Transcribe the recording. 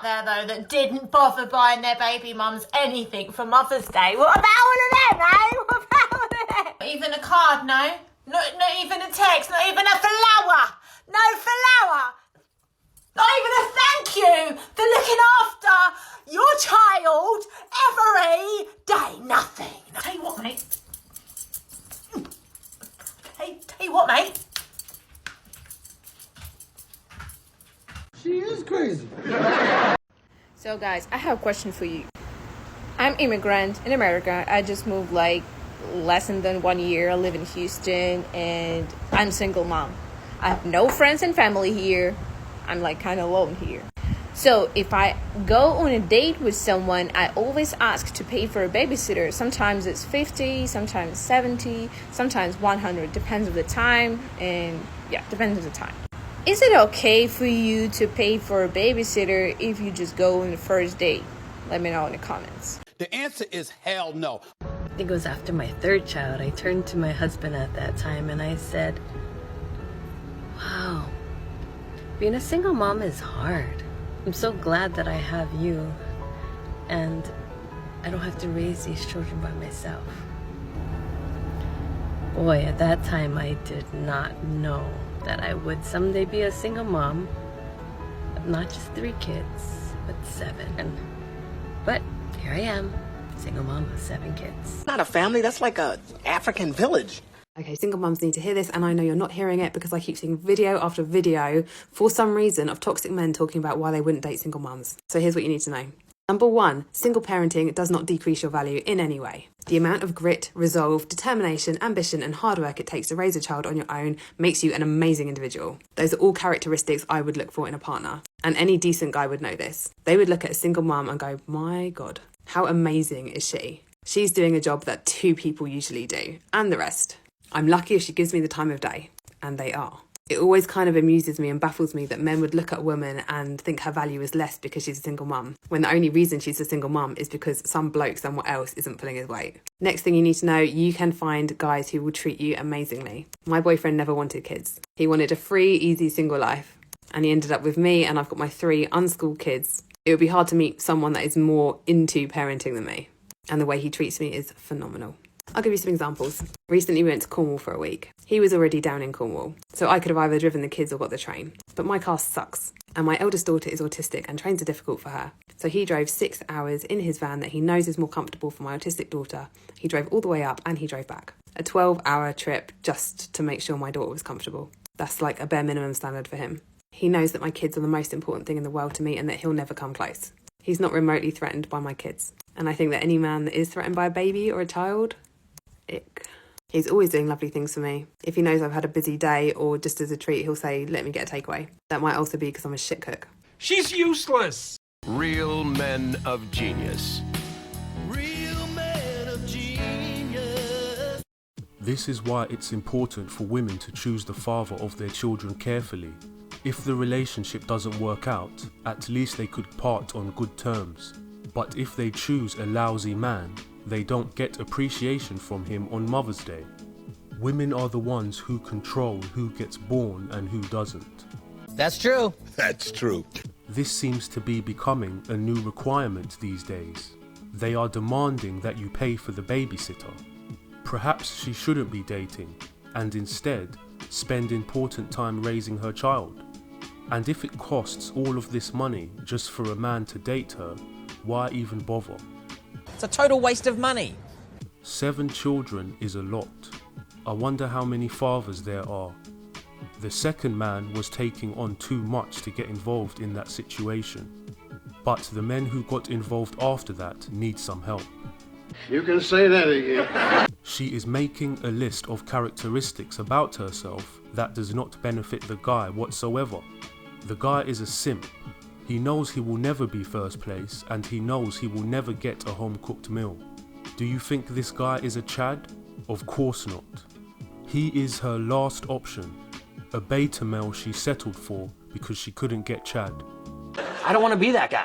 there, though, that didn't bother buying their baby mums anything for Mother's Day. What about all of them, eh? What about all of them? Not even a card, no? Not even a text, not even a flower. No flower. Not even a thank you for looking after your child every day. Nothing. Tell you what, mate. Tell you what, mate. She is crazy. So guys, I have a question for you. I'm immigrant in America. I just moved like less than 1 year. I live in Houston and I'm single mom. I have no friends and family here. I'm like kind of alone here. So if I go on a date with someone, I always ask to pay for a babysitter. Sometimes it's 50, sometimes 70, sometimes 100. Depends on the time and depends on the time. Is it okay for you to pay for a babysitter if you just go on the first date? Let me know in the comments. The answer is hell no. I think it was after my third child. I turned to my husband at that time and I said, wow, being a single mom is hard. I'm so glad that I have you and I don't have to raise these children by myself. Boy, at that time I did not know that I would someday be a single mom of not just 3 kids, but 7. But here I am, single mom of 7 kids. Not a family, that's like a African village. Okay, single mums need to hear this, and I know you're not hearing it because I keep seeing video after video, for some reason, of toxic men talking about why they wouldn't date single mums. So here's what you need to know. Number 1, single parenting does not decrease your value in any way. The amount of grit, resolve, determination, ambition and hard work it takes to raise a child on your own makes you an amazing individual. Those are all characteristics I would look for in a partner. And any decent guy would know this. They would look at a single mum and go, my God, how amazing is she? She's doing a job that 2 people usually do, and the rest. I'm lucky if she gives me the time of day, and they are. It always kind of amuses me and baffles me that men would look at a woman and think her value is less because she's a single mum, when the only reason she's a single mum is because some bloke somewhere else isn't pulling his weight. Next thing you need to know, you can find guys who will treat you amazingly. My boyfriend never wanted kids. He wanted a free, easy single life, and he ended up with me, and I've got my 3 unschooled kids. It would be hard to meet someone that is more into parenting than me, and the way he treats me is phenomenal. I'll give you some examples. Recently we went to Cornwall for a week. He was already down in Cornwall, so I could have either driven the kids or got the train. But my car sucks, and my eldest daughter is autistic and trains are difficult for her. So he drove 6 hours in his van that he knows is more comfortable for my autistic daughter. He drove all the way up and he drove back. A 12-hour trip just to make sure my daughter was comfortable. That's like a bare minimum standard for him. He knows that my kids are the most important thing in the world to me and that he'll never come close. He's not remotely threatened by my kids. And I think that any man that is threatened by a baby or a child, ick. He's always doing lovely things for me. If he knows I've had a busy day or just as a treat, he'll say, let me get a takeaway. That might also be because I'm a shit cook. She's useless. Real men of genius. Real man of genius. This is why it's important for women to choose the father of their children carefully. If the relationship doesn't work out, at least they could part on good terms. But if they choose a lousy man, they don't get appreciation from him on Mother's Day. Women are the ones who control who gets born and who doesn't. That's true. That's true. This seems to be becoming a new requirement these days. They are demanding that you pay for the babysitter. Perhaps she shouldn't be dating, and instead spend important time raising her child. And if it costs all of this money just for a man to date her, why even bother? It's a total waste of money. 7 children is a lot. I wonder how many fathers there are. The second man was taking on too much to get involved in that situation. But the men who got involved after that need some help. You can say that again. She is making a list of characteristics about herself that does not benefit the guy whatsoever. The guy is a simp. He knows he will never be first place and he knows he will never get a home-cooked meal. Do you think this guy is a Chad? Of course not. He is her last option, a beta male she settled for because she couldn't get Chad. I don't want to be that guy.